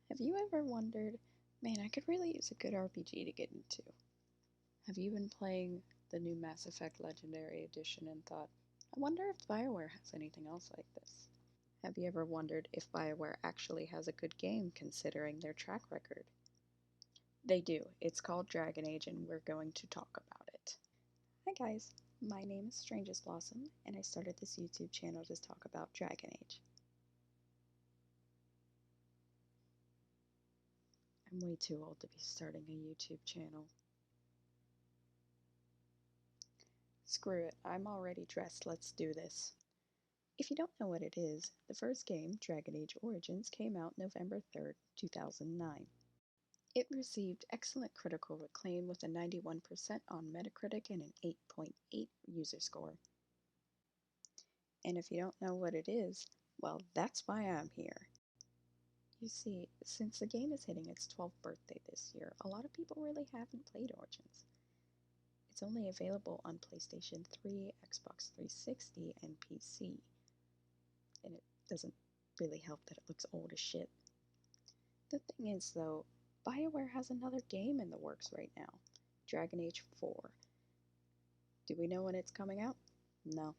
Have you ever wondered, man, I could really use a good RPG to get into? Have you been playing the new Mass Effect Legendary Edition and thought, I wonder if BioWare has anything else like this? Have you ever wondered if BioWare actually has a good game considering their track record? They do. It's called Dragon Age, and we're going to talk about it. Hi, guys. My name is Strangest Blossom, and I started this YouTube channel to talk about Dragon Age. I'm way too old to be starting a YouTube channel. Screw it, I'm already dressed, let's do this. If you don't know what it is, the first game, Dragon Age Origins, came out November 3rd, 2009. It received excellent critical acclaim with a 91% on Metacritic and an 8.8 user score. And if you don't know what it is, well, that's why I'm here. You see, since the game is hitting its 12th birthday this year, a lot of people really haven't played Origins. It's only available on PlayStation 3, Xbox 360, and PC. And it doesn't really help that it looks old as shit. The thing is, though, BioWare has another game in the works right now, Dragon Age 4. Do we know when it's coming out? No.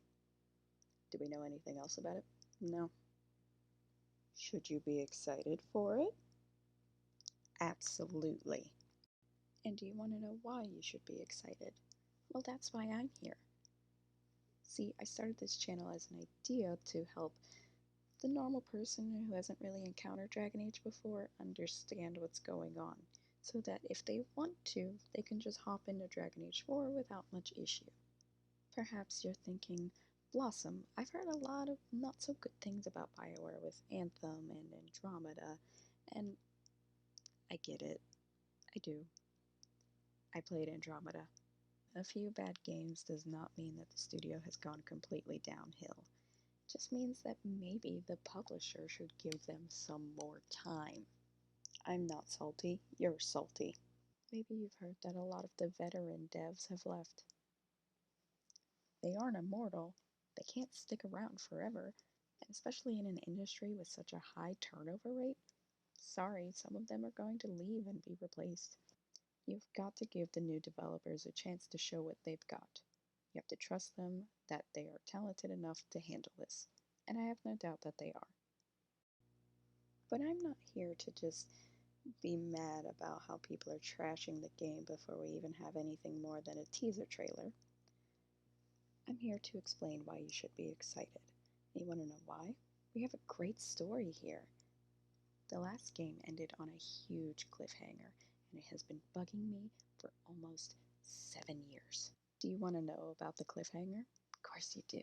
Do we know anything else about it? No. Should you be excited for it? Absolutely. And do you want to know why you should be excited? Well, that's why I'm here. See, I started this channel as an idea to help the normal person who hasn't really encountered Dragon Age before understand what's going on, so that if they want to, they can just hop into Dragon Age 4 without much issue. Perhaps you're thinking, Blossom, I've heard a lot of not so good things about BioWare with Anthem and Andromeda, and I get it. I do. I played Andromeda. A few bad games does not mean that the studio has gone completely downhill. It just means that maybe the publisher should give them some more time. I'm not salty, you're salty. Maybe you've heard that a lot of the veteran devs have left. They aren't immortal, they can't stick around forever, and especially in an industry with such a high turnover rate, sorry, some of them are going to leave and be replaced. You've got to give the new developers a chance to show what they've got. You have to trust them that they are talented enough to handle this, and I have no doubt that they are. But I'm not here to just be mad about how people are trashing the game before we even have anything more than a teaser trailer. I'm here to explain why you should be excited. You want to know why? We have a great story here. The last game ended on a huge cliffhanger, and it has been bugging me for almost 7 years. Do you want to know about the cliffhanger? Of course you do.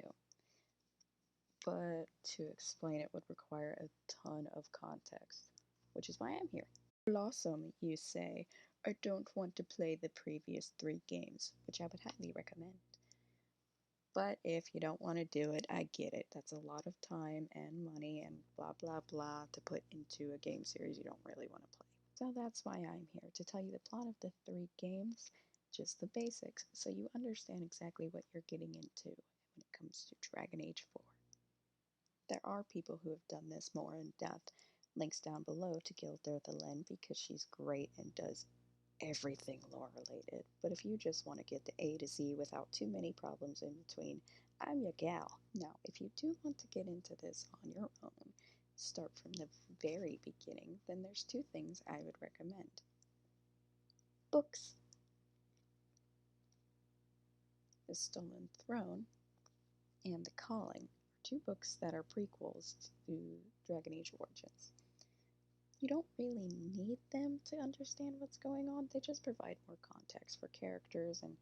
But to explain it would require a ton of context, which is why I'm here. Blossom, you say, I don't want to play the previous 3 games, which I would highly recommend. But if you don't want to do it, I get it. That's a lot of time and money and blah blah blah to put into a game series you don't really want to play. So that's why I'm here, to tell you the plot of the 3 games, just the basics, so you understand exactly what you're getting into when it comes to Dragon Age 4. There are people who have done this more in depth. Links down below to Ghil Dirthalen because she's great and does everything lore related. But if you just want to get the A to Z without too many problems in between, I'm your gal. Now, if you do want to get into this on your own, start from the very beginning, then there's 2 things I would recommend. Books. The Stolen Throne and The Calling are 2 books that are prequels to Dragon Age Origins. You don't really need them to understand what's going on, they just provide more context for characters and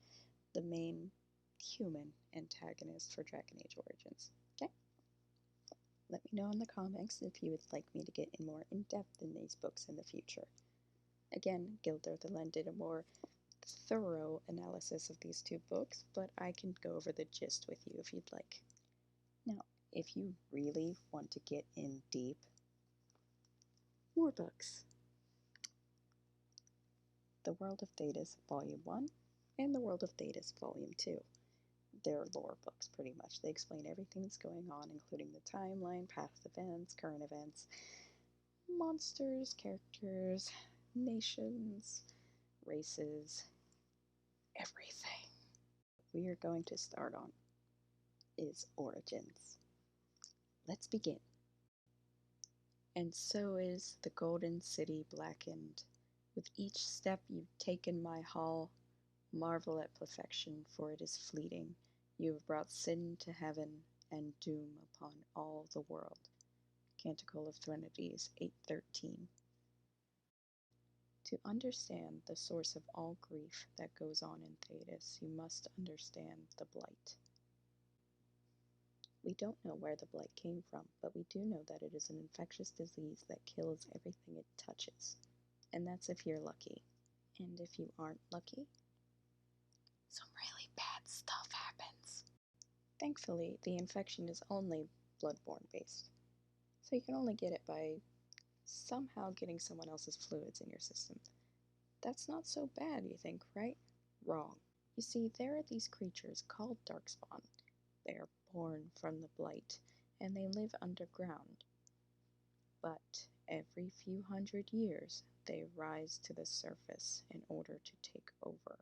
the main human antagonist for Dragon Age Origins. Okay? Let me know in the comments if you would like me to get in more in depth in these books in the future. Again, Ghil Dirthalen did a more thorough analysis of these 2 books, but I can go over the gist with you if you'd like. Now, if you really want to get in deep, more books. The World of Thedas Volume 1 and The World of Thedas Volume 2. They're lore books, pretty much. They explain everything that's going on, including the timeline, past events, current events, monsters, characters, nations, races, everything. We are going to start on is origins. Let's begin. And so is the golden city blackened. With each step you take in my hall, marvel at perfection, for it is fleeting. You have brought sin to heaven and doom upon all the world. Canticle of Threnodies 8:13. To understand the source of all grief that goes on in Thedas, you must understand the blight. We don't know where the blight came from, but we do know that it is an infectious disease that kills everything it touches. And that's if you're lucky. And if you aren't lucky, some really bad stuff happens. Thankfully, the infection is only bloodborne based, so you can only get it by somehow getting someone else's fluids in your system. That's not so bad, you think, right? Wrong. You see, there are these creatures called Darkspawn. They are born from the blight, and they live underground. But every few hundred years, they rise to the surface in order to take over.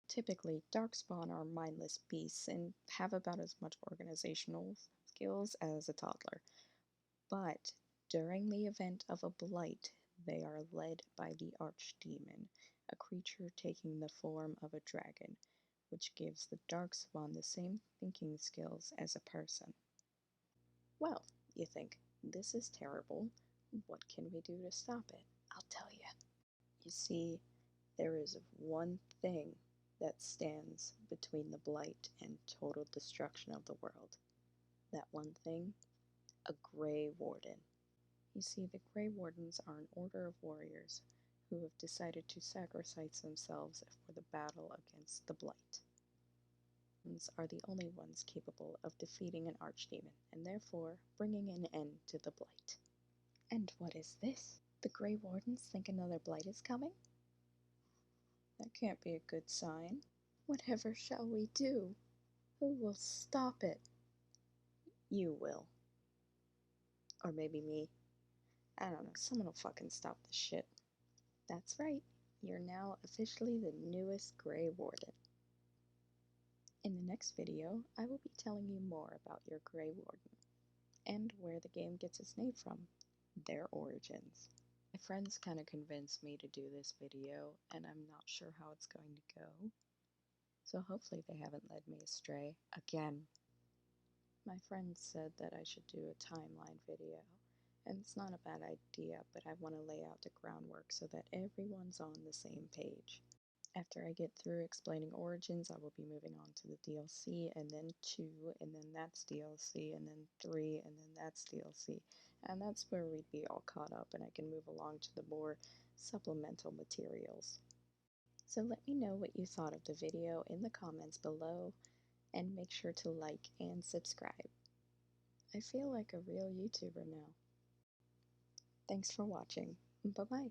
Typically, Darkspawn are mindless beasts and have about as much organizational skills as a toddler. But during the event of a blight, they are led by the Archdemon, a creature taking the form of a dragon, which gives the Darkspawn the same thinking skills as a person. Well, you think, this is terrible. What can we do to stop it? I'll tell you. You see, there is one thing that stands between the blight and total destruction of the world. That one thing? A Grey Warden. You see, the Grey Wardens are an order of warriors who have decided to sacrifice themselves for the battle against the blight. These are the only ones capable of defeating an archdemon, and therefore bringing an end to the blight. And what is this? The Grey Wardens think another blight is coming? That can't be a good sign. Whatever shall we do? Who will stop it? You will. Or maybe me. I don't know, someone will fucking stop this shit. That's right, you're now officially the newest Grey Warden. In the next video, I will be telling you more about your Grey Warden, and where the game gets its name from, their origins. My friends kind of convinced me to do this video, and I'm not sure how it's going to go, so hopefully they haven't led me astray again. My friends said that I should do a timeline video, and it's not a bad idea, but I want to lay out the groundwork so that everyone's on the same page. After I get through explaining origins, I will be moving on to the DLC, and then 2, and then that's DLC, and then 3, and then that's DLC. And that's where we'd be all caught up, and I can move along to the more supplemental materials. So let me know what you thought of the video in the comments below, and make sure to like and subscribe. I feel like a real YouTuber now. Thanks for watching. Bye-bye.